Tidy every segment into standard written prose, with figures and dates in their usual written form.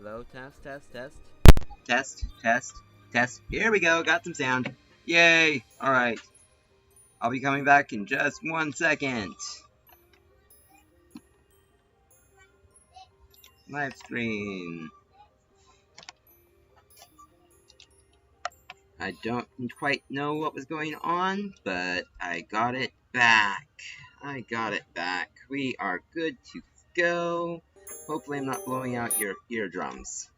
Hello, test, test, test. Test, test, test. Here we go, got some sound. Yay! Alright. I'll be coming back in just 1 second. Live screen. I don't quite know what was going on, but I got it back. We are good to go. Hopefully I'm not blowing out your eardrums.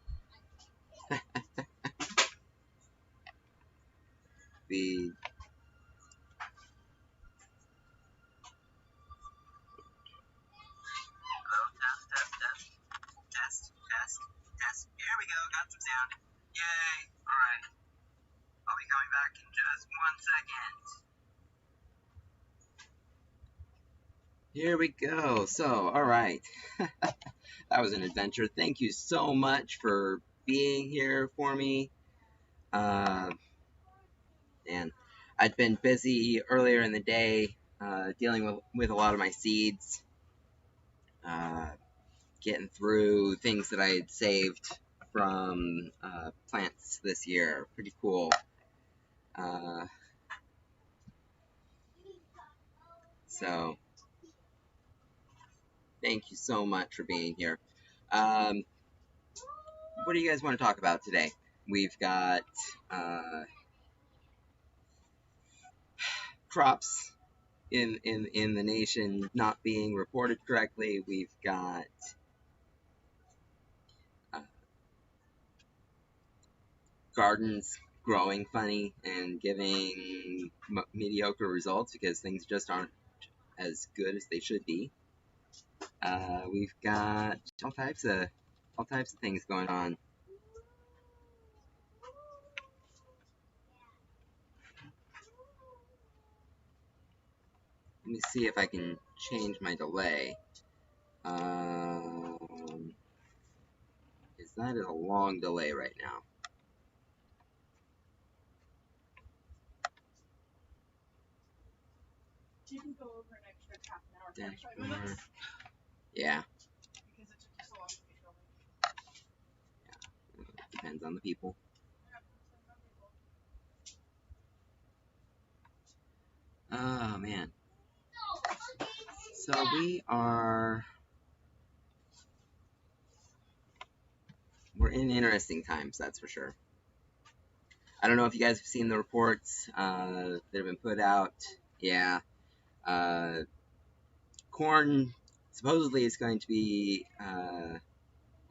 The Test. Here we go, got some sound. Yay! Alright. I'll be coming back in just 1 second. Here we go. So, alright. That was an adventure. Thank you so much for being here for me. And I'd been busy earlier in the day dealing with a lot of my seeds, getting through things that I had saved from plants this year. Pretty cool. So, thank you so much for being here. What do you guys want to talk about today? We've got crops in the nation not being reported correctly. We've got gardens growing funny and giving mediocre results because things just aren't as good as they should be. We've got all types of things going on. Let me see if I can change my delay. Is that a long delay right now? You can go over an extra half an hour, 45 minutes. Yeah. Because it took so long to be filming. Yeah. Depends on the people. Oh man. So we're in interesting times, that's for sure. I don't know if you guys have seen the reports that have been put out. Yeah. Corn supposedly is going to be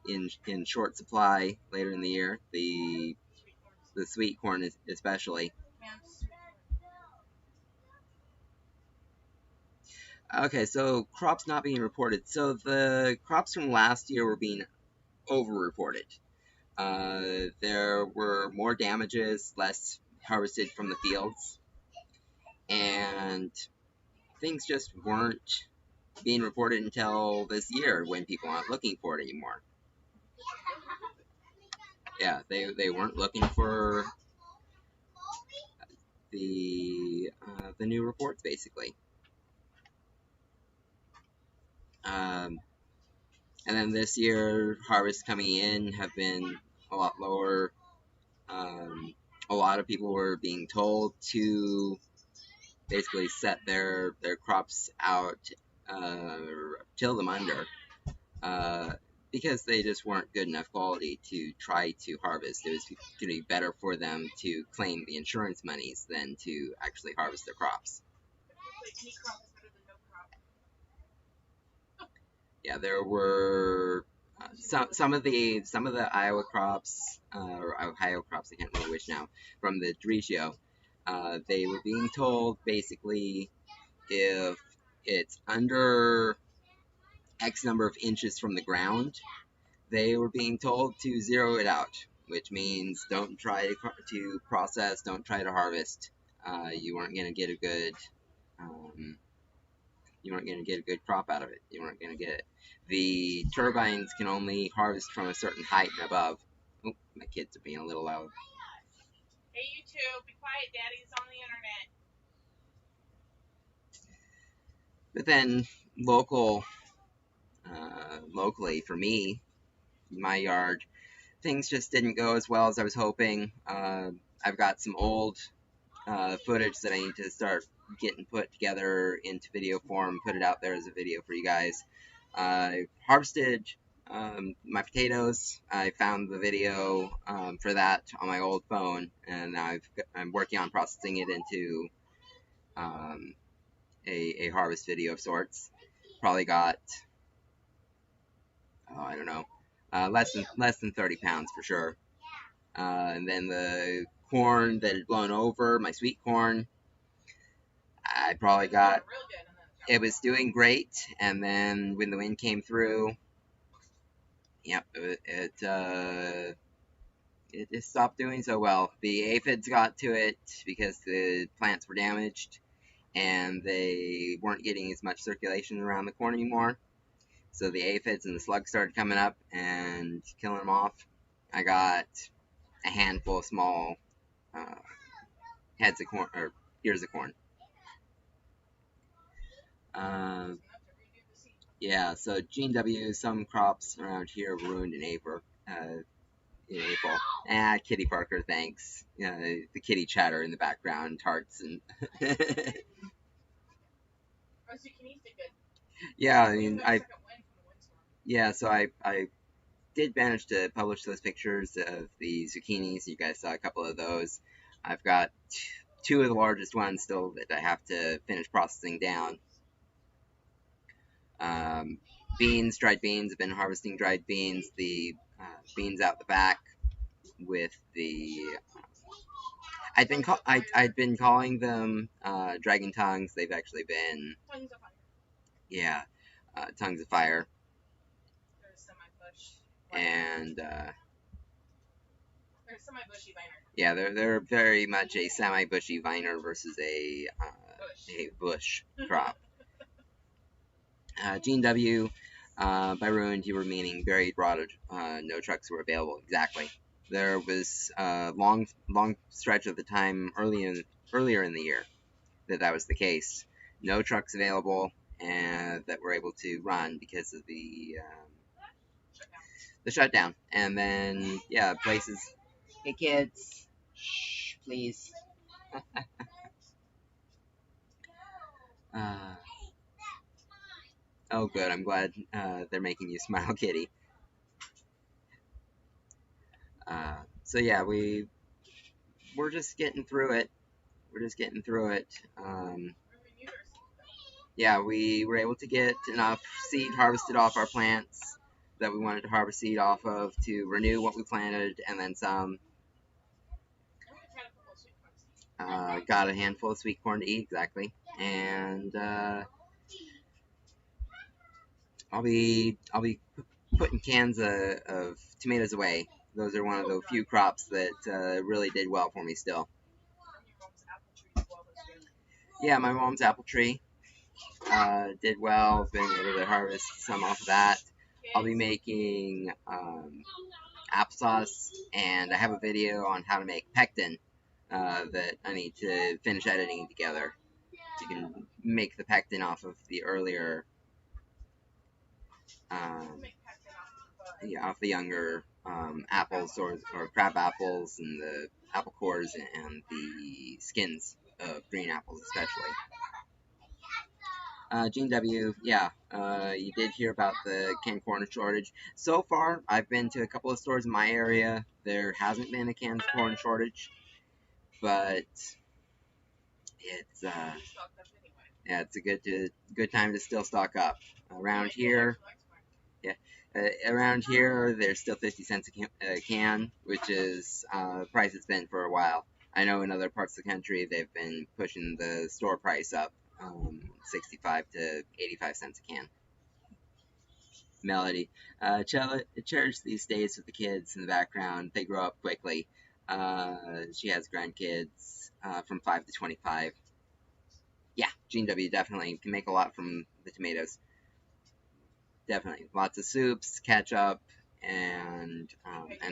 in short supply later in the year. The sweet corn especially. Okay, so crops not being reported. So the crops from last year were being over-reported. There were more damages, less harvested from the fields, and things just weren't being reported until this year when people aren't looking for it anymore. Yeah, they weren't looking for the new reports basically. And then this year, harvests coming in have been a lot lower. A lot of people were being told to basically set their crops out, till them under, because they just weren't good enough quality to try to harvest. It was going to be better for them to claim the insurance monies than to actually harvest their crops. Any crop is better than no crop. Yeah, there were some of the Iowa crops, or Ohio crops, I can't remember which now, from the derecho. They were being told basically if it's under X number of inches from the ground, they were being told to zero it out, which means don't try to process, don't try to harvest. You weren't going to get a good crop out of it. You weren't going to get it. The turbines can only harvest from a certain height and above. Oh, my kids are being a little loud. Hey, you two, be quiet. Daddy's on the internet. But then locally for me, my yard, things just didn't go as well as I was hoping. I've got some old footage that I need to start getting put together into video form, put it out there as a video for you guys. I harvested my potatoes. I found the video for that on my old phone, and I'm working on processing it into um, a harvest video of sorts. Probably got, oh, I don't know, less than 30 pounds for sure. And then the corn that had blown over, my sweet corn, I probably got, it was doing great, and then when the wind came through, yep, it just stopped doing so well. The aphids got to it because the plants were damaged, and they weren't getting as much circulation around the corn anymore. So the aphids and the slugs started coming up and killing them off. I got a handful of small heads of corn, or ears of corn. Yeah, so Gene W, some crops around here were ruined in April. Kitty Parker, thanks. The kitty chatter in the background, hearts and. Yeah, I mean, so I did manage to publish those pictures of the zucchinis. You guys saw a couple of those. I've got two of the largest ones still that I have to finish processing down. Beans, dried beans. I've been harvesting dried beans. The beans out the back with the. I'd been calling them dragon tongues. They've actually been. Tongues of fire. Yeah, tongues of fire. They're semi-bush. And. They're semi-bushy viner. Yeah, they're very much a semi-bushy viner versus a bush crop. Gene W. By ruined, you were meaning buried, rotted. No trucks were available. Exactly. There was a long stretch of the time earlier in the year that was the case. No trucks available, and that were able to run because of the shutdown. And then places. Hey kids, shh, please. Oh, good. I'm glad they're making you smile, kitty. So yeah, we're just getting through it. Yeah, we were able to get enough seed harvested off our plants that we wanted to harvest seed off of to renew what we planted, and then some. Got a handful of sweet corn to eat, exactly, and I'll be putting cans of tomatoes away. Those are one of the few crops that really did well for me still. Yeah, my mom's apple tree did well. Been able to harvest some off of that. I'll be making applesauce, and I have a video on how to make pectin that I need to finish editing together. So you can make the pectin off of the earlier, off the younger apples or crab apples and the apple cores and the skins of green apples especially. Gene W, you did hear about the canned corn shortage. So far, I've been to a couple of stores in my area. There hasn't been a canned corn shortage, but it's it's a good time to still stock up. Around here, there's still 50 cents a can, which is the price it's been for a while. I know in other parts of the country they've been pushing the store price up. 65 to 85 cents a can. Melody, cherish these days with the kids in the background. They grow up quickly. She has grandkids from 5 to 25. Yeah, Gene W definitely can make a lot from the tomatoes. Definitely, lots of soups, ketchup, and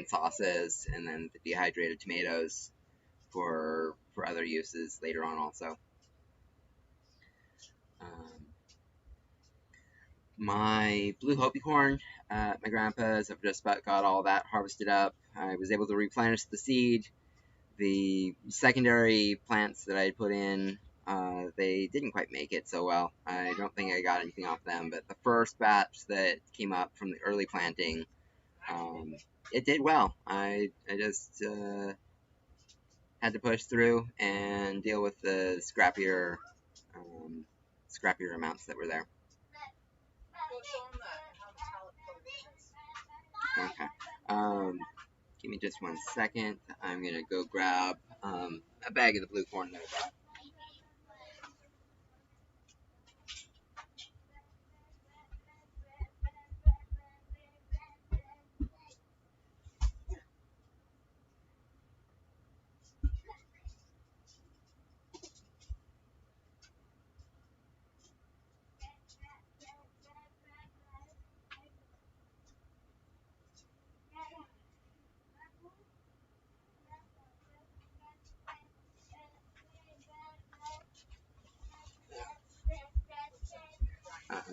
sauces, and then the dehydrated tomatoes for other uses later on also. My blue Hopi corn, my grandpa's, I've just about got all that harvested up. I was able to replenish the seed. The secondary plants that I had put in, they didn't quite make it so well. I don't think I got anything off them, but the first batch that came up from the early planting, it did well. I just had to push through and deal with the scrappier amounts that were there. Okay. Give me just 1 second. I'm gonna go grab a bag of the blue corn that I brought.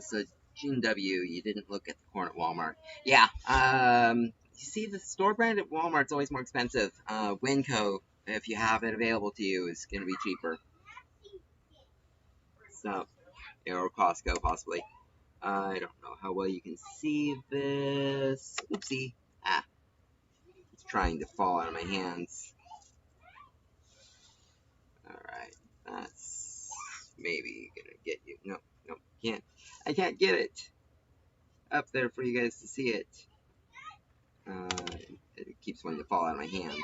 So Gene W, you didn't look at the corn at Walmart. Yeah. You see, the store brand at Walmart's always more expensive. Winco, if you have it available to you, is going to be cheaper. So, or Costco possibly. I don't know how well you can see this. Oopsie. It's trying to fall out of my hands. Alright, that's maybe gonna get you. No, can't. I can't get it up there for you guys to see it. It keeps wanting to fall out of my hands.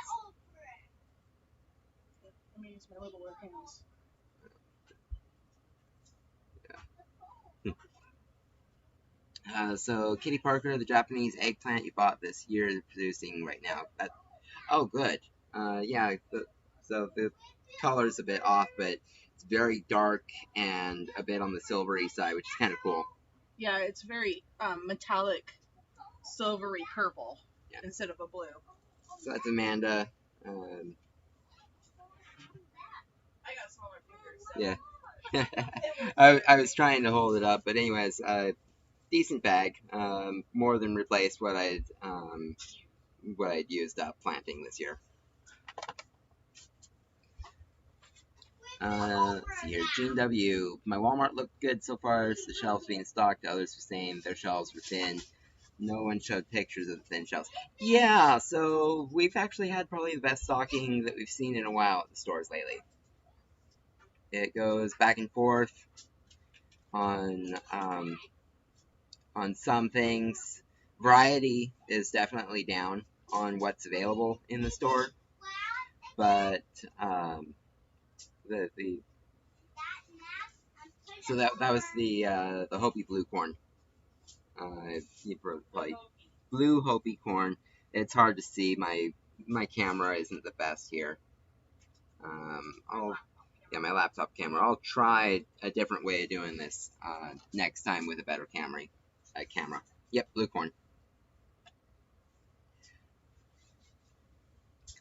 Let me use my littler hands. So Kitty Parker, the Japanese eggplant you bought this year, is producing right now. Oh, good. Yeah. So the color's a bit off, but it's very dark and a bit on the silvery side, which is kind of cool. Yeah, it's very metallic, silvery purple instead of a blue. So that's Amanda. I got smaller fingers. So. Yeah. I was trying to hold it up, but anyways, decent bag. More than replaced what I'd used up planting this year. Let's see here. Gene W. My Walmart looked good so far. The shelves being stocked. Others were saying their shelves were thin. No one showed pictures of the thin shelves. Yeah, so we've actually had probably the best stocking that we've seen in a while at the stores lately. It goes back and forth on some things. Variety is definitely down on what's available in the store, but so that was the Hopi blue corn. Like blue Hopi corn. It's hard to see. My camera isn't the best here. My laptop camera. I'll try a different way of doing this next time with a better camera. Yep, blue corn.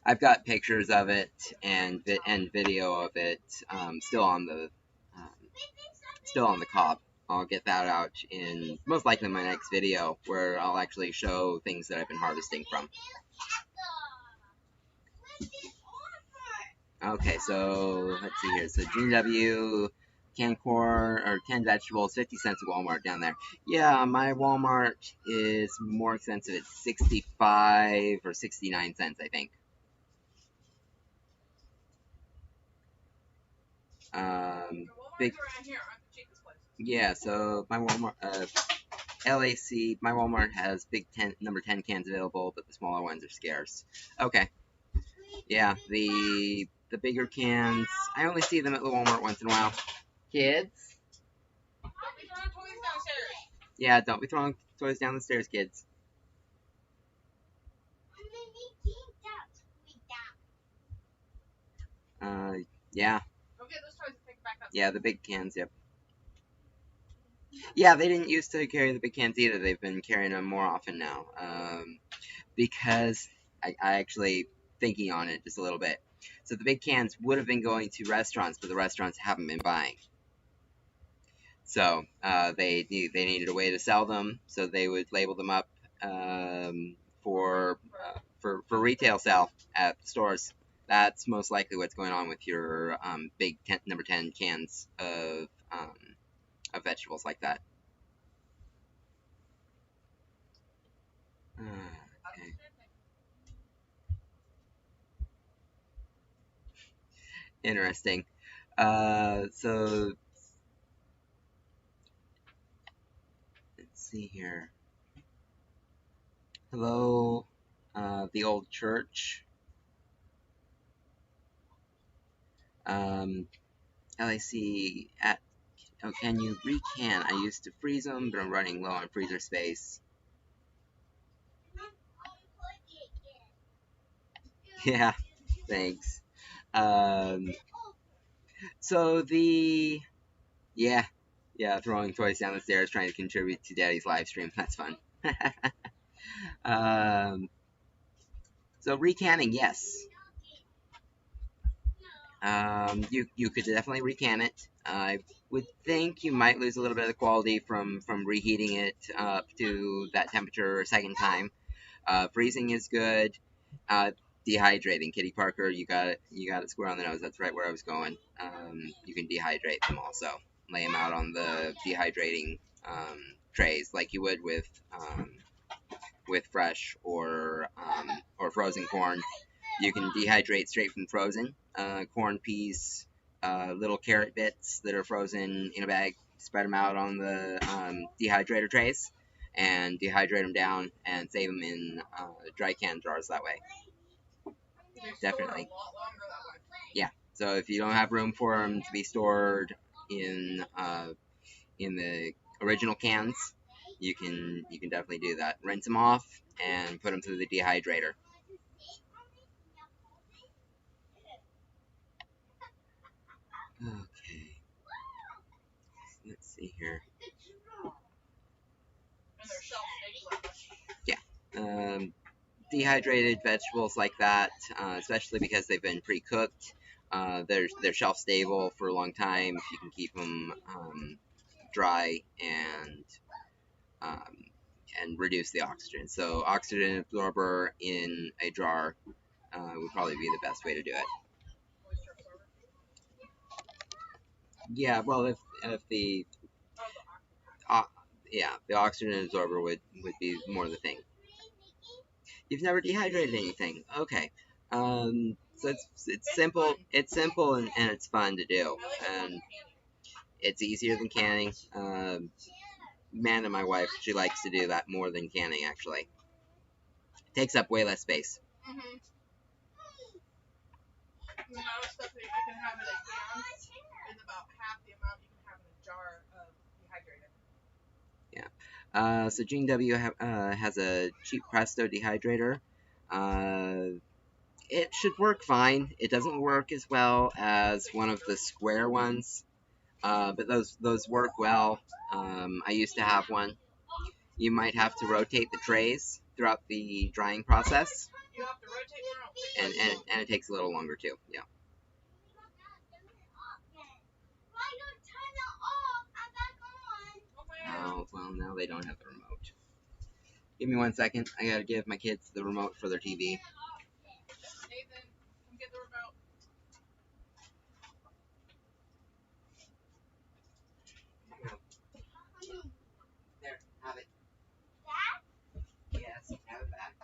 I've got pictures of it and video of it still on the cob. I'll get that out in most likely my next video, where I'll actually show things that I've been harvesting from. Okay, so let's see here. So Gene W, canned corn or canned vegetables, 50 cents at Walmart down there. Yeah, my Walmart is more expensive. It's 65 or 69 cents, I think. Big. Yeah, so my Walmart, LAC, my Walmart has big number 10 cans available, but the smaller ones are scarce. Okay. Yeah, the bigger cans, I only see them at the Walmart once in a while. Kids? Don't be throwing toys downstairs. Yeah, don't be throwing toys down the stairs, kids. Yeah. Go get those toys and pick back up. Yeah, the big cans, yep. Yeah, they didn't used to carry the big cans either. They've been carrying them more often now. Because I actually thinking on it just a little bit. So the big cans would have been going to restaurants, but the restaurants haven't been buying. So they needed a way to sell them, so they would label them up for for retail sale at stores. That's most likely what's going on with your big number 10 cans of vegetables like that. Okay. Interesting. So let's see here. Hello, the old church. LIC at. Oh, can you recan? I used to freeze them, but I'm running low on freezer space. Yeah, thanks. So yeah, throwing toys down the stairs, trying to contribute to Daddy's live stream. That's fun. So recanning, yes. You could definitely recan it. I would think you might lose a little bit of the quality from reheating it up to that temperature a second time. Freezing is good. Dehydrating, Kitty Parker, you got it square on the nose. That's right where I was going. You can dehydrate them also. Lay them out on the dehydrating trays like you would with fresh or frozen corn. You can dehydrate straight from frozen corn, peas, little carrot bits that are frozen in a bag. Spread them out on the dehydrator trays and dehydrate them down and save them in dry can jars that way. Definitely. Yeah. So if you don't have room for them to be stored in the original cans, you can definitely do that. Rinse them off and put them through the dehydrator. Okay. Let's see here. Yeah. Dehydrated vegetables like that, especially because they've been pre-cooked, they're shelf stable for a long time if you can keep them dry and reduce the oxygen. So oxygen absorber in a jar would probably be the best way to do it. Yeah, well, if the the oxygen absorber would be more the thing. You've never dehydrated anything. Okay. So it's simple. It's simple and it's fun to do, and it's easier than canning. Amanda, my wife, she likes to do that more than canning. Actually, it takes up way less space. Mm-hmm. The amount of stuff that you can have in a can is about half the amount you can have in a jar of dehydrated. Yeah. So Gene W has a cheap Presto dehydrator. It should work fine. It doesn't work as well as one of the square ones, but those work well. I used to have one. You might have to rotate the trays throughout the drying process. You have to rotate them, and it takes a little longer too. Yeah. Oh, well, now they don't have the remote. Give me 1 second. I gotta give my kids the remote for their TV. Nathan, come get the remote. There, have it. Yes, have it back.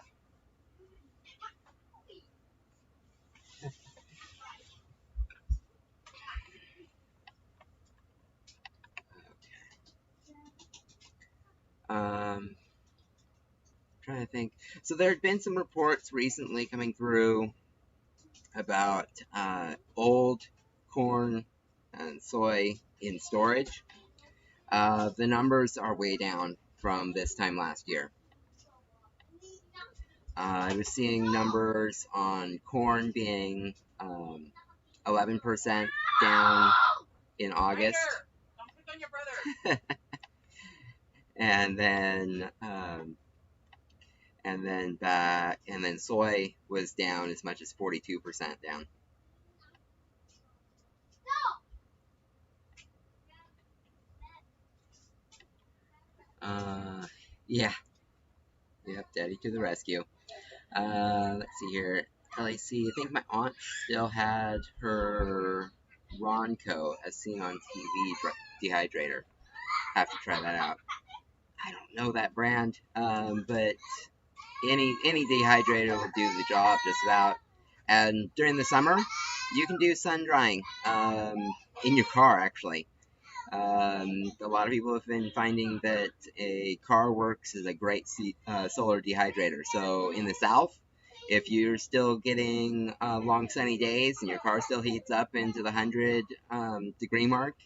Trying to think. So there had been some reports recently coming through about old corn and soy in storage. The numbers are way down from this time last year. I was seeing numbers on corn being 11% down in August. Don't pick on your brother. and then soy was down as much as 42% down. Yeah. Yep, Daddy to the rescue. Let's see here. LAC, I think my aunt still had her Ronco as seen on TV dehydrator. Have to try that out. I don't know that brand, but any dehydrator will do the job just about. And during the summer, you can do sun drying in your car actually. A lot of people have been finding that a car works as a great solar dehydrator. So in the south, if you're still getting long sunny days and your car still heats up into the 100 degree mark,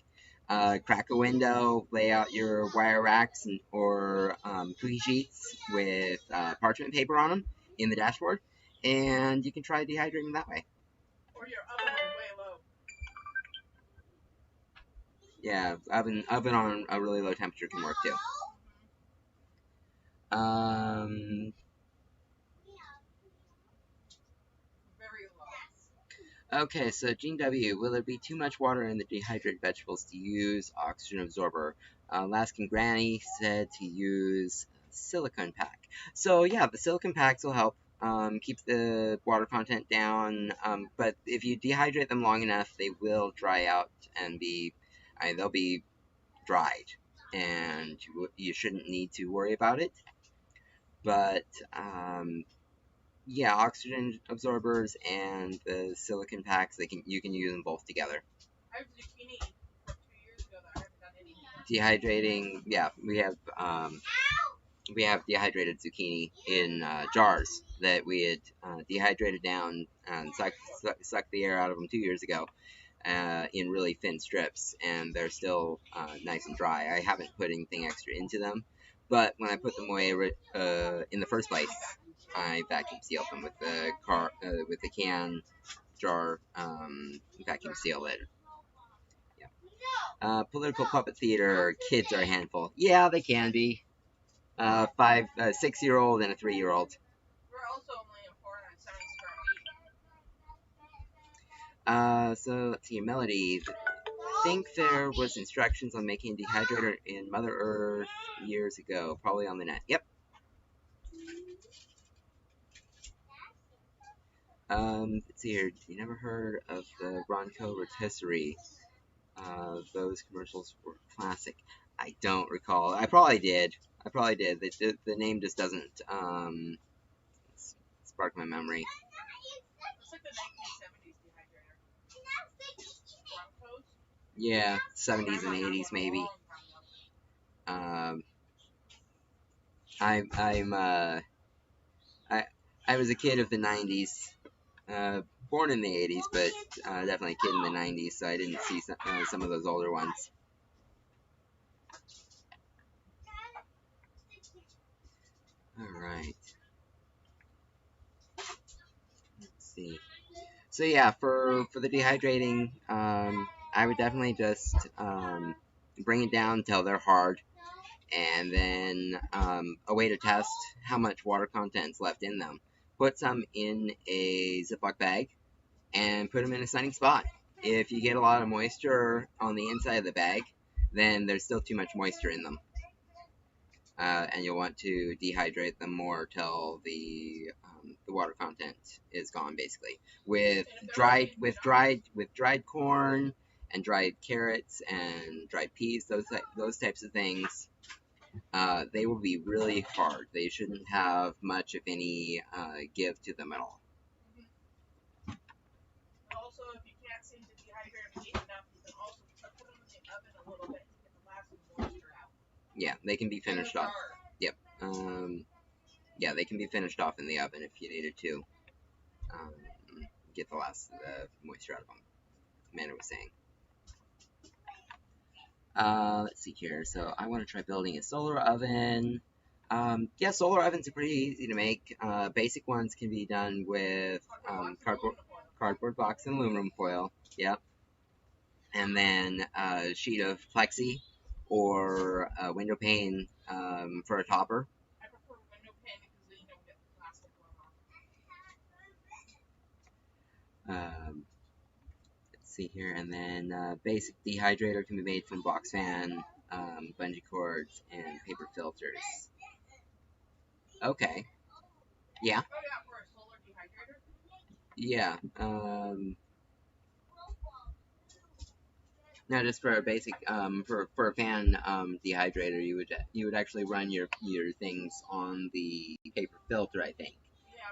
crack a window, lay out your wire racks or cookie sheets with parchment paper on them in the dashboard, and you can try dehydrating that way. Or your oven on way low. Yeah, oven on a really low temperature can work too. Very low. Okay, so Gene W, will there be too much water in the dehydrated vegetables to use oxygen absorber? Alaskan Granny said to use silicone pack. So yeah, the silicone packs will help keep the water content down, but if you dehydrate them long enough, they will dry out and they'll be dried, and you shouldn't need to worry about it. But yeah, oxygen absorbers and the silicone packs, you can use them both together. I have zucchini from 2 years ago that I haven't done any. Dehydrating, yeah, we have dehydrated zucchini in jars that we had dehydrated down and sucked the air out of them 2 years ago in really thin strips, and they're still nice and dry. I haven't put anything extra into them, but when I put them away in the first place, I vacuum sealed them with the can jar vacuum seal it. Yeah. Political puppet theater, kids are a handful. Yeah, they can be. 6-year-old and a 3-year-old. We're also only a 470 square feet. So let's see, Melody. I think there was instructions on making a dehydrator in Mother Earth years ago, probably on the net. Yep. Let's see here. You never heard of the Ronco rotisserie? Those commercials were classic. I don't recall. I probably did. The name just doesn't spark my memory. It's like the 1970s dehydrator. Broncos? Yeah, 70s and 80s maybe. I was a kid of the 90s. Born in the 80s, but definitely a kid in the 90s, so I didn't see some of those older ones. Alright. Let's see. So yeah, for the dehydrating, I would definitely just bring it down until they're hard, and then a way to test how much water content's left in them. Put some in a Ziploc bag and put them in a sunny spot. If you get a lot of moisture on the inside of the bag, then there's still too much moisture in them. And you'll want to dehydrate them more till the water content is gone, basically. With dried corn and dried carrots and dried peas, those types of things, they will be really hard. They shouldn't have much, if any, give to them at all. Also, if you can't seem to dehydrate them deep enough, you can also put them in the oven a little bit to get the last moisture out. Yeah, they can be finished off. Yep. Yeah, they can be finished off in the oven if you needed to. Get the last moisture out of them. Amanda was saying. Let's see here. So I want to try building a solar oven. Yeah, solar ovens are pretty easy to make. Basic ones can be done with cardboard box and aluminum foil. Yep. And then a sheet of plexi or a window pane for a topper. I prefer window pane because then you don't get the plastic blown off. Let's see here, and then basic dehydrator can be made from box fan, bungee cords, and paper filters. Okay. Yeah. Oh yeah, for a Yeah. Now, just for a basic, for a fan dehydrator, you would actually run your things on the paper filter, I think,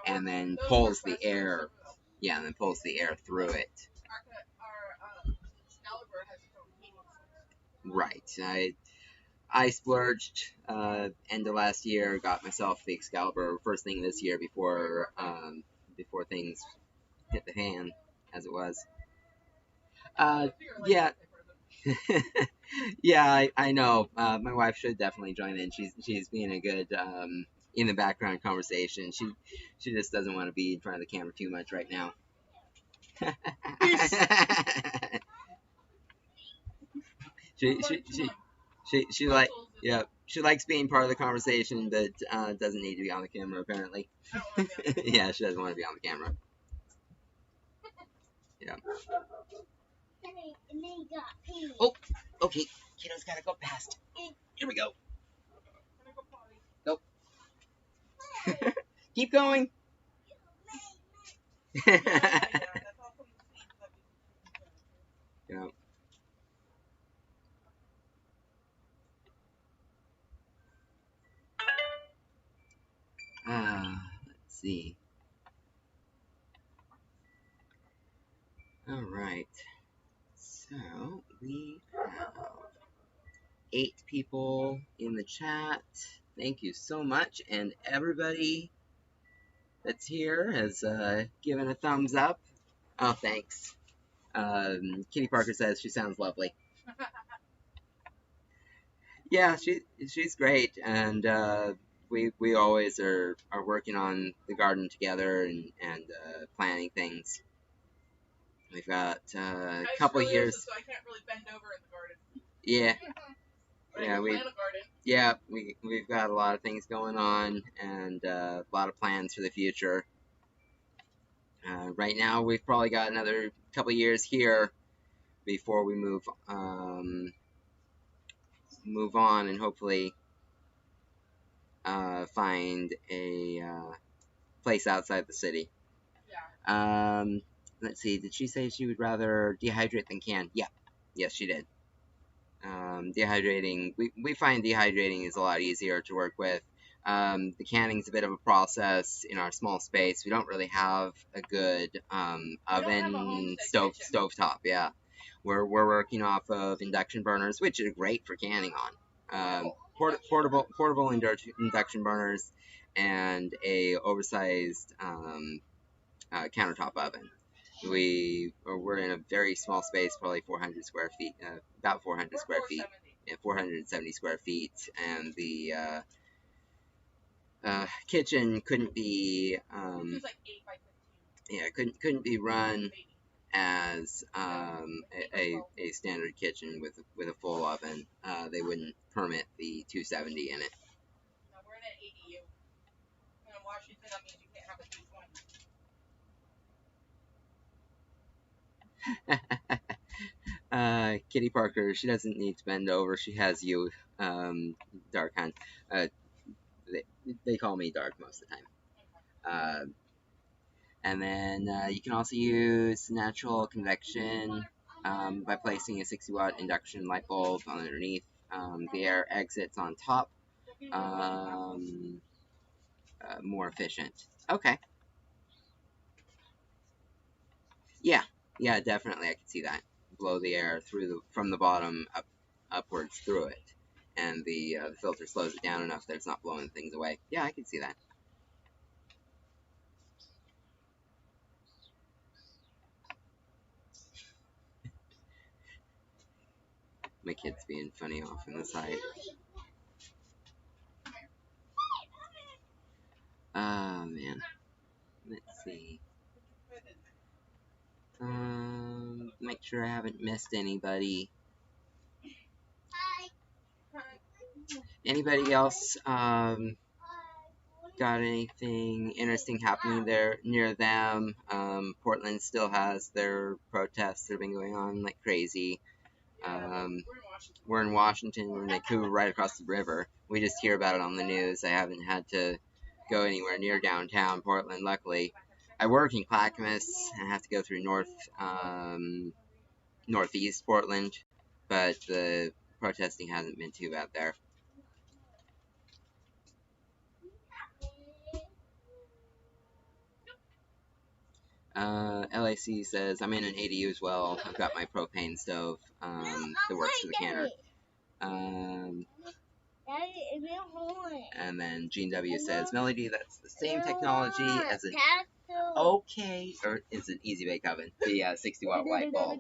Yeah, and then those pulls work the best for air. cereal. Yeah, and then pulls the air through it. Our Excalibur has its own heating system. Right. I splurged end of last year, got myself the Excalibur first thing this year before things hit the fan, as it was. I figure like Yeah, birthday present. yeah, I know. My wife should definitely join in. She's being a good in the background conversation. She just doesn't want to be in front of the camera too much right now. Peace. She like yeah, she likes being part of the conversation, but doesn't need to be on the camera apparently. I don't want to be on the Yeah, she doesn't want to be on the camera. Yeah. Oh, okay. Kiddo's gotta go past. Here we go. Nope. Keep going. Yeah. Let's see. All right. So we have 8 people in the chat. Thank you so much, and everybody that's here has given a thumbs up. Oh, thanks. Kitty Parker says she sounds lovely. Yeah, she's great, and we always are working on the garden together and planning things. We've got a couple years. So I can't really bend over in the garden. Yeah, yeah, we've got a lot of things going on and a lot of plans for the future. Right now, we've probably got another couple years here before we move on and hopefully find a place outside the city. Yeah. Let's see. Did she say she would rather dehydrate than can? Yeah. Yes, she did. Dehydrating. We find dehydrating is a lot easier to work with. The canning is a bit of a process in our small space. We don't really have a good oven, stovetop. Yeah, we're working off of induction burners, which are great for canning on. Portable induction burners and a oversized countertop oven. We're in a very small space, probably 400 square feet, about 400 square feet. Yeah, 470 square feet, and the kitchen couldn't be It was like 8 by 15. yeah couldn't be run as a standard kitchen with a full oven. They wouldn't permit the 270 in it. No, we're in an ADU. And in Washington, that means you can't have a 220. Kitty Parker, she doesn't need to bend over. She has you, Dark Hunt. They call me Dark most of the time. And then you can also use natural convection by placing a 60-watt induction light bulb underneath. The air exits on top. More efficient. Okay. Yeah, definitely. I can see that. Blow the air from the bottom upwards through it, and the filter slows it down enough that it's not blowing things away. Yeah, I can see that. My kid's being funny off on the side. Oh man. Let's see. Make sure I haven't missed anybody. Anybody else got anything interesting happening there near them? Portland still has their protests that have been going on like crazy. We're in Washington. We're in Vancouver, right across the river. We just hear about it on the news. I haven't had to go anywhere near downtown Portland, luckily. I work in Clackamas and have to go through northeast Portland, but the protesting hasn't been too bad there. LAC says, I'm in an ADU as well. I've got my propane stove that works for the canner. And then Gene W says, Melody, that's the same technology as an or is an Easy Bake Oven, the 60-watt light bulb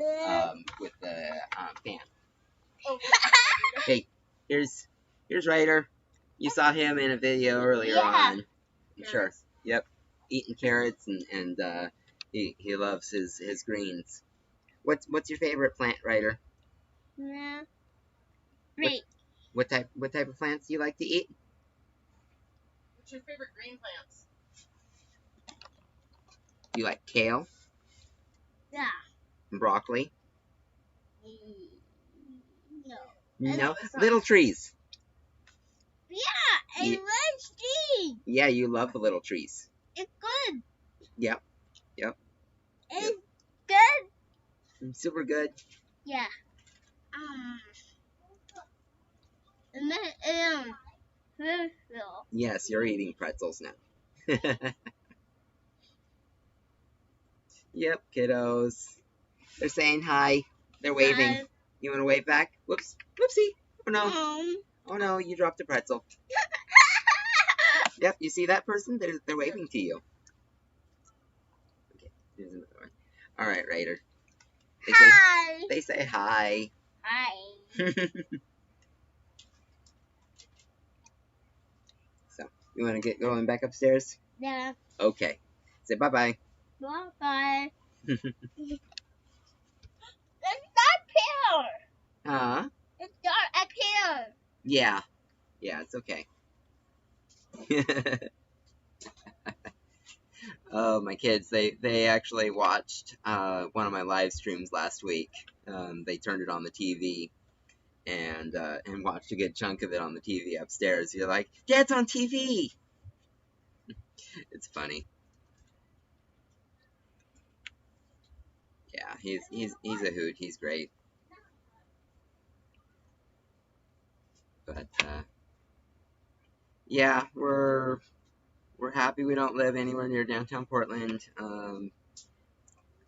with the fan. Hey, here's Ryder. You saw him in a video earlier on. Sure. Yep. Eating carrots and he loves his greens. What's your favorite plant, Ryder? What type of plants do you like to eat? What's your favorite green plants? Do you like kale? Yeah. And broccoli? No. No? Little trees. Yeah, I love trees. Yeah, you love the little trees. It's good. Yep. It's good. Super good. Yeah. And then, pretzel. Yes, you're eating pretzels now. Yep, kiddos. They're saying hi. They're waving. Hi. You want to wave back? Whoops. Whoopsie. Oh no. Oh no, you dropped a pretzel. Yep, you see that person? They're waving to you. Okay, here's another one. Alright, Ryder. Hi. They say hi. Hi. So, you want to get going back upstairs? Yeah. Okay. Say bye-bye. Bye-bye. It's dark here. Huh? It's dark up here. Yeah. Yeah, it's okay. Oh, my kids, they actually watched one of my live streams last week. They turned it on the TV and watched a good chunk of it on the TV upstairs. You're like, Dad's on TV! It's funny. Yeah, he's a hoot. He's great. But yeah, we're happy we don't live anywhere near downtown Portland.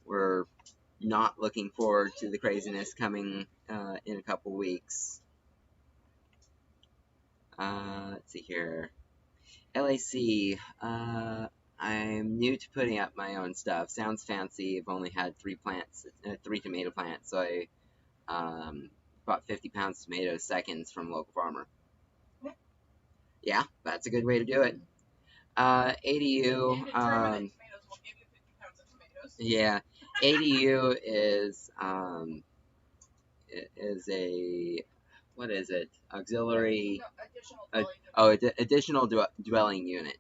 We're not looking forward to the craziness coming in a couple weeks. Let's see here. LAC. I'm new to putting up my own stuff. Sounds fancy. I've only had 3 tomato plants, so I bought 50 pounds of tomatoes seconds from a local farmer. Yeah, that's a good way to do it. ADU. Yeah, ADU is a, what is it? Auxiliary. Additional dwelling unit.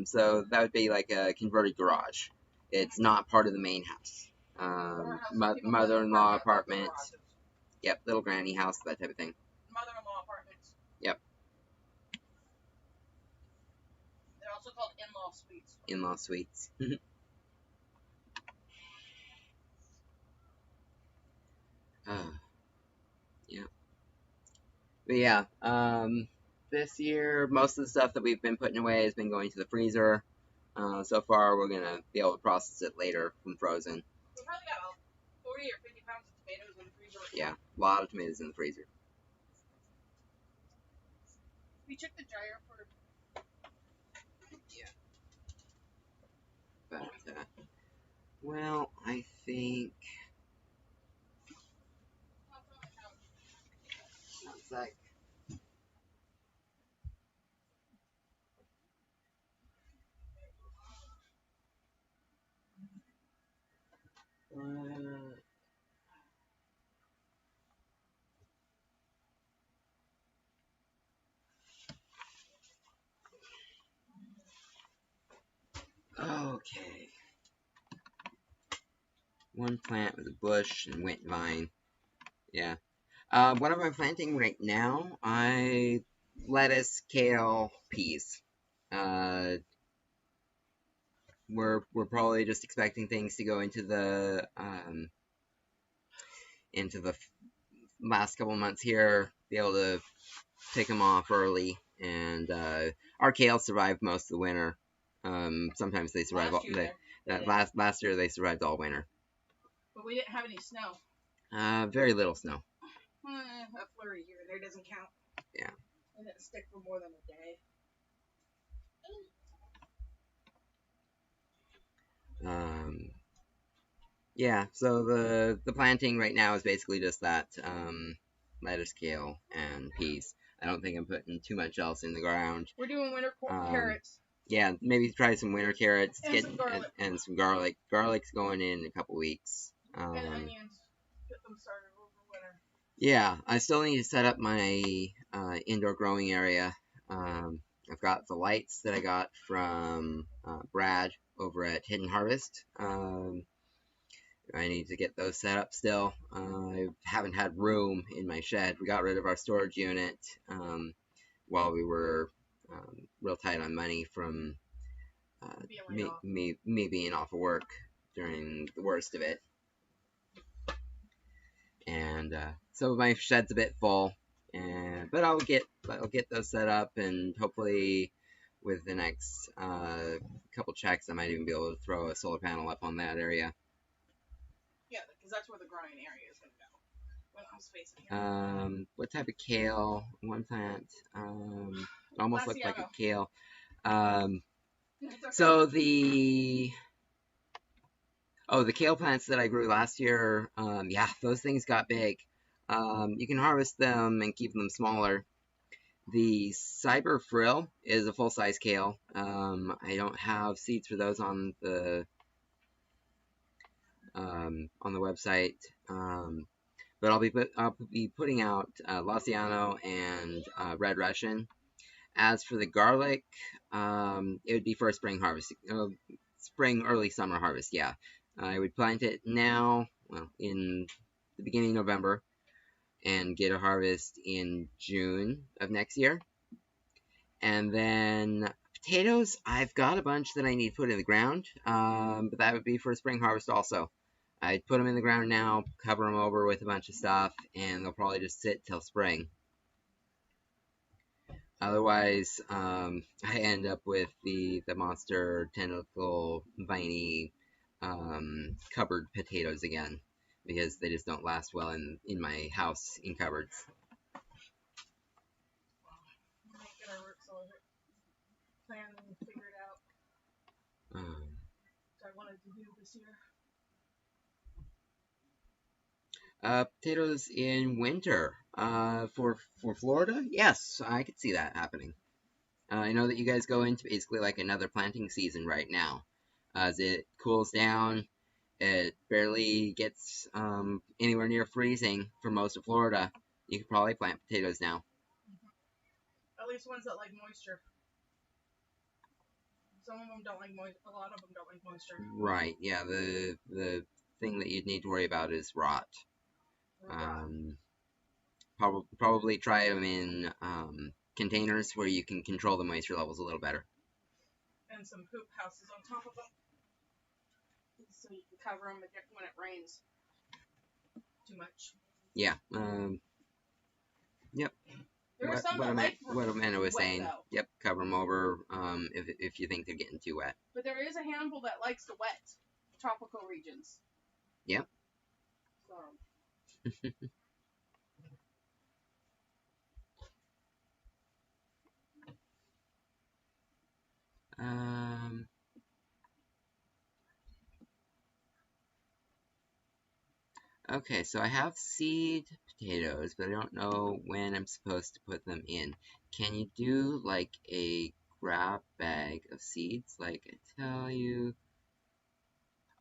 So that would be like a converted garage. It's not part of the main house. Mother-in-law apartment. Yep, little granny house, that type of thing. Mother-in-law apartments. Yep. They're also called in-law suites. In-law suites. Yeah. But yeah, this year, most of the stuff that we've been putting away has been going to the freezer. So far, we're going to be able to process it later from frozen. We probably got about 40 or 50 pounds of tomatoes in the freezer. Yeah, a lot of tomatoes in the freezer. We checked the dryer for... Yeah. But, well, I think... Sounds like... Okay. One plant with a bush and wet vine. Yeah. What am I planting right now? Lettuce, kale, peas. we're probably just expecting things to go into the last couple months here, be able to take them off early, and our kale survived most of the winter. Sometimes they survive Last year, last year they survived all winter. but we didn't have any snow. Very little snow. A flurry here and there doesn't count. Yeah. It didn't stick for more than a day. Yeah, so the planting right now is basically just that lettuce, kale, and peas. I don't think I'm putting too much else in the ground. We're doing winter carrots. Yeah, maybe try some winter carrots And some garlic. and some garlic. Garlic's going in a couple weeks. And onions. Get them started over winter. Yeah, I still need to set up my indoor growing area. I've got the lights that I got from Brad over at Hidden Harvest. I need to get those set up still. I haven't had room in my shed. We got rid of our storage unit while we were real tight on money from me being off of work during the worst of it. And so my shed's a bit full, but I'll get those set up, and hopefully with the next couple checks, I might even be able to throw a solar panel up on that area. Yeah, because that's where the growing area is going to go. When I'm spacing here. What type of kale? One plant. It almost looked like a kale. So the kale plants that I grew last year, yeah, those things got big. You can harvest them and keep them smaller. The Cyber Frill is a full-size kale. I don't have seeds for those on the website, but I'll be putting out Louisiano and Red Russian. As for the garlic, it would be for a spring harvest, early summer harvest. Yeah, I would plant it now, well, in the beginning of November, and get a harvest in June of next year. And then potatoes, I've got a bunch that I need to put in the ground, but that would be for spring harvest also. I'd put them in the ground now, cover them over with a bunch of stuff, and they'll probably just sit till spring. Otherwise, I end up with the monster tentacle viney cupboard potatoes again, because they just don't last well in my house in cupboards. Get our work sorted. Plan and figure it out. What I wanted to do this year. Potatoes in winter. For Florida, yes, I could see that happening. I know that you guys go into basically like another planting season right now. As it cools down, it barely gets anywhere near freezing for most of Florida. You could probably plant potatoes now. At least ones that like moisture. Some of them don't like moisture. A lot of them don't like moisture. Right. Yeah. The thing that you'd need to worry about is rot. Probably try them in containers where you can control the moisture levels a little better. And some hoop houses on top of them, so you can cover them when it rains too much. Yeah. Yep. There are some what Amanda was saying. Though. Yep. Cover them over if you think they're getting too wet. But there is a handful that likes the wet tropical regions. Yep. So. Okay, so I have seed potatoes, but I don't know when I'm supposed to put them in. Can you do like a grab bag of seeds? Like I tell you.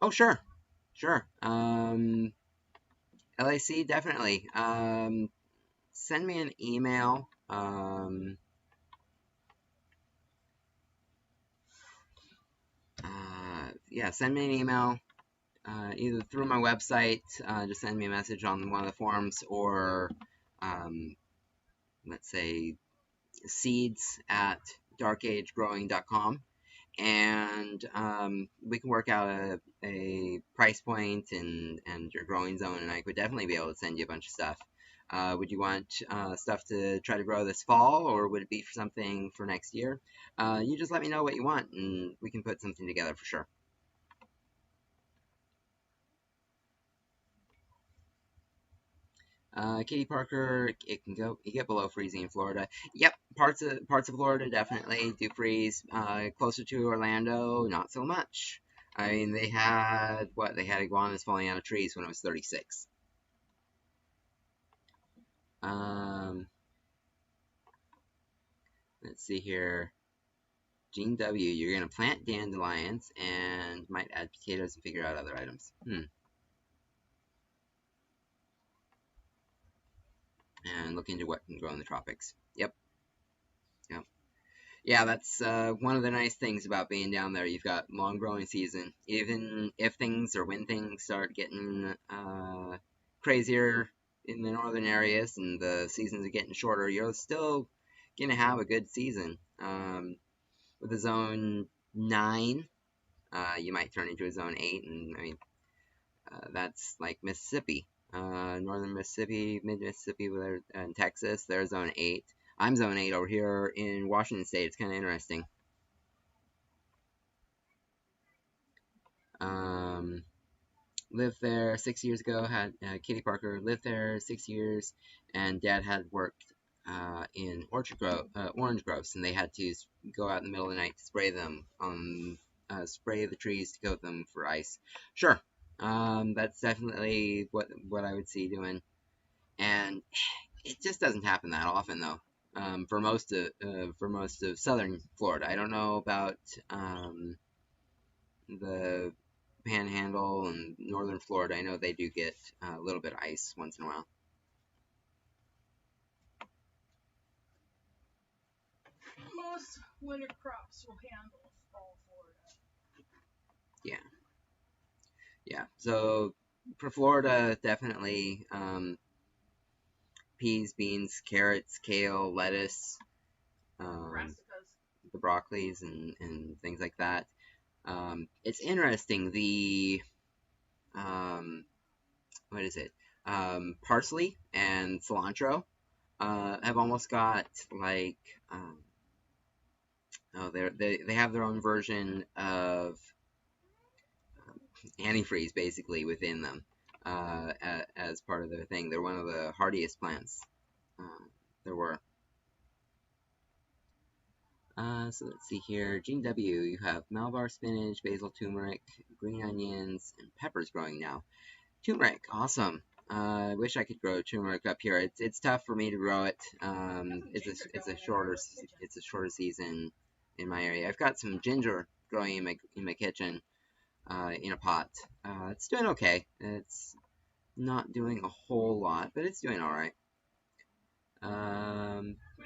Oh, sure. Sure. LAC, definitely. Send me an email. Yeah, send me an email. Either through my website, just send me a message on one of the forums, or let's say seeds@darkagegrowing.com, and we can work out a price point and your growing zone, and I could definitely be able to send you a bunch of stuff. Would you want stuff to try to grow this fall, or would it be for something for next year? You just let me know what you want, and we can put something together for sure. Katie Parker, it can go. You get below freezing in Florida. Yep, parts of Florida definitely do freeze. Closer to Orlando, not so much. I mean, they had what? They had iguanas falling out of trees when it was 36. Let's see here. Gene W, you're gonna plant dandelions and might add potatoes and figure out other items. And look into what can grow in the tropics. Yep. Yeah, that's one of the nice things about being down there. You've got long growing season. Even if things or when things start getting crazier in the northern areas and the seasons are getting shorter, you're still gonna have a good season. With a zone 9, you might turn into a zone 8, and I mean that's like Mississippi, northern Mississippi, mid Mississippi, and Texas. They're zone 8. I'm zone 8 over here in Washington State. It's kind of interesting. Lived there 6 years ago. Had Katie Parker lived there 6 years, and Dad had worked in orange groves, and they had to go out in the middle of the night to spray them, spray the trees to coat them for ice. Sure, that's definitely what I would see doing, and it just doesn't happen that often though. For most of southern Florida, I don't know about the Panhandle and northern Florida. I know they do get a little bit of ice once in a while. Most winter crops will handle fall Florida. Yeah. So for Florida, definitely peas, beans, carrots, kale, lettuce, Brassicas. the broccolis and things like that. It's interesting. The what is it? Parsley and cilantro have almost got like they have their own version of antifreeze basically within them as part of their thing. They're one of the hardiest plants there were. So let's see here. Gene W, you have Malabar spinach, basil, turmeric, green onions, and peppers growing now. Turmeric, awesome. I wish I could grow turmeric up here. It's tough for me to grow it. It's a shorter season in my area. I've got some ginger growing in my kitchen in a pot. It's doing okay. It's not doing a whole lot, but it's doing all right.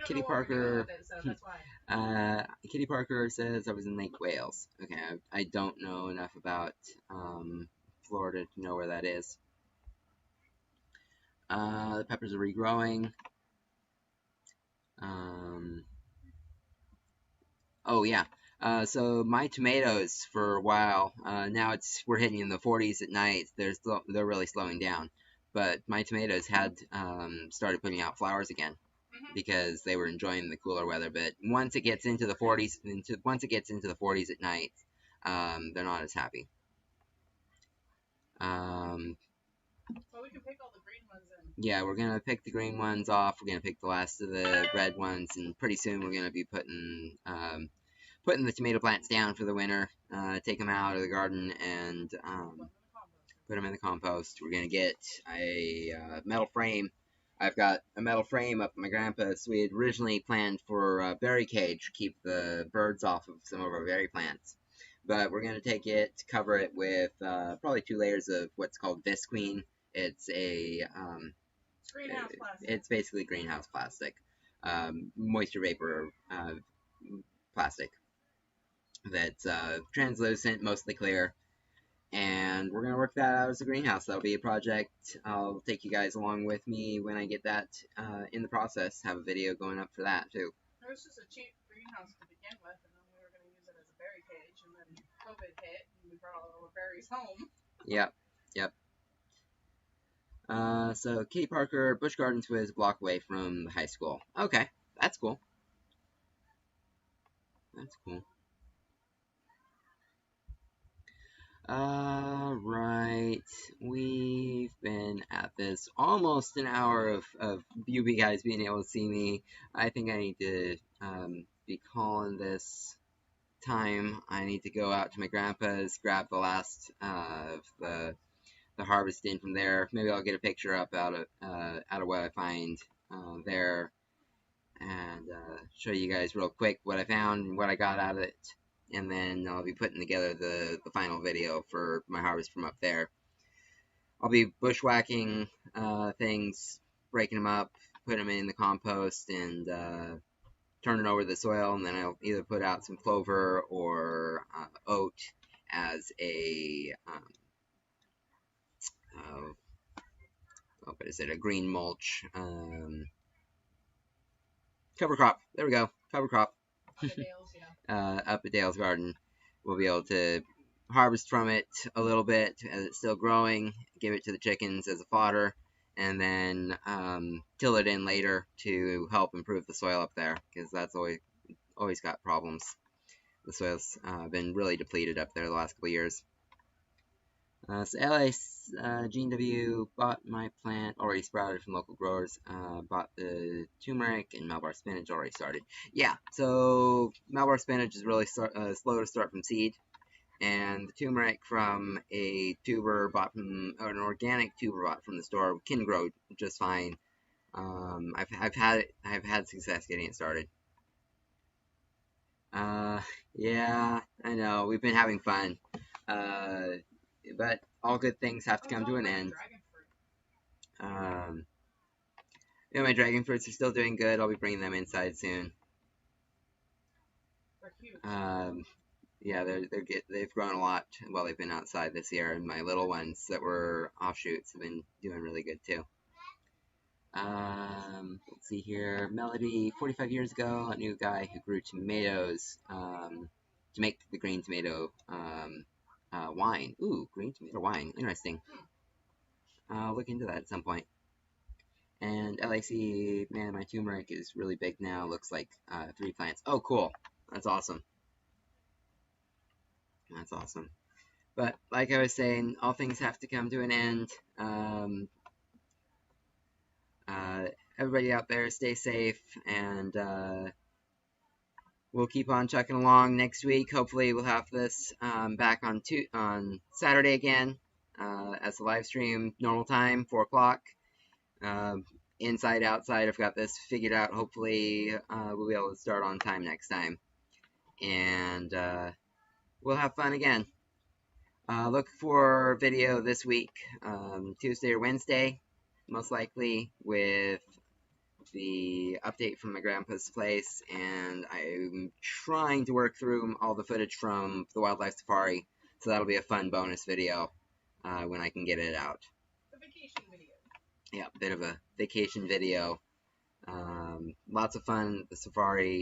Kitty Parker. Kitty Parker says I was in Lake Wales. Okay, I don't know enough about Florida to know where that is. The peppers are regrowing. Oh yeah. So my tomatoes for a while. Now we're hitting in the 40s at night. They're really slowing down. But my tomatoes had started putting out flowers again because they were enjoying the cooler weather. But once it gets into the 40s, at night, they're not as happy. Well, we can pick all the green ones in. Yeah, we're gonna pick the green ones off. We're gonna pick the last of the red ones, and pretty soon we're gonna be putting the tomato plants down for the winter. Take them out of the garden and put them in the compost. We're gonna get a metal frame. I've got a metal frame up at my grandpa's. We had originally planned for a berry cage to keep the birds off of some of our berry plants. But we're going to take it, cover it with probably 2 layers of what's called Visqueen. It's a Greenhouse plastic. it's basically greenhouse plastic, moisture vapor plastic that's translucent, mostly clear. And we're going to work that out as a greenhouse. That'll be a project. I'll take you guys along with me when I get that in the process. Have a video going up for that too. It was just a cheap greenhouse to begin with, and then we were going to use it as a berry cage. COVID hit and we brought all our berries home. Yep. So Katie Parker, Busch Gardens was a block away from the high school. Okay, that's cool. That's cool. Right. We've been at this almost an hour of you guys being able to see me. I think I need to be calling this time. I need to go out to my grandpa's, grab the last of the harvest in from there. Maybe I'll get a picture up out of what I find there, and show you guys real quick what I found and what I got out of it. And then I'll be putting together the final video for my harvest from up there. I'll be bushwhacking things, breaking them up, putting them in the compost, and turning over the soil. And then I'll either put out some clover or oat as a what is it? A green mulch cover crop. There we go, cover crop. Dale's, yeah. Up at Dale's garden. We'll be able to harvest from it a little bit as it's still growing, give it to the chickens as a fodder, and then till it in later to help improve the soil up there, because that's always got problems. The soil's been really depleted up there the last couple of years. So LA Gene W bought my plant, already sprouted from local growers. Bought the turmeric and Malabar spinach, already started. Yeah, so Malabar spinach is really slow to start from seed, and the turmeric from a tuber bought from, or an organic tuber bought from the store, can grow just fine. I've had success getting it started. Yeah, I know, we've been having fun. But all good things have to come to an end. My dragon fruits are still doing good. I'll be bringing them inside soon. They're huge. Yeah, they've grown a lot while they've been outside this year, and my little ones that were offshoots have been doing really good too. Let's see here. Melody, 45 years ago, I knew a guy who grew tomatoes to make the green tomato wine. Ooh, green tomato wine. Interesting. I'll look into that at some point. And LAC, man, my turmeric is really big now. Looks like 3 plants. Oh, cool. That's awesome. That's awesome. But like I was saying, all things have to come to an end. Everybody out there, stay safe, and we'll keep on chucking along next week. Hopefully we'll have this back on Saturday again as a live stream, normal time, 4 o'clock. Inside, outside, I've got this figured out. Hopefully we'll be able to start on time next time. And we'll have fun again. Look for a video this week, Tuesday or Wednesday, most likely, with the update from my grandpa's place, and I'm trying to work through all the footage from the wildlife safari, so that'll be a fun bonus video when I can get it out. The vacation video. Yeah, a bit of a vacation video. Lots of fun at the safari.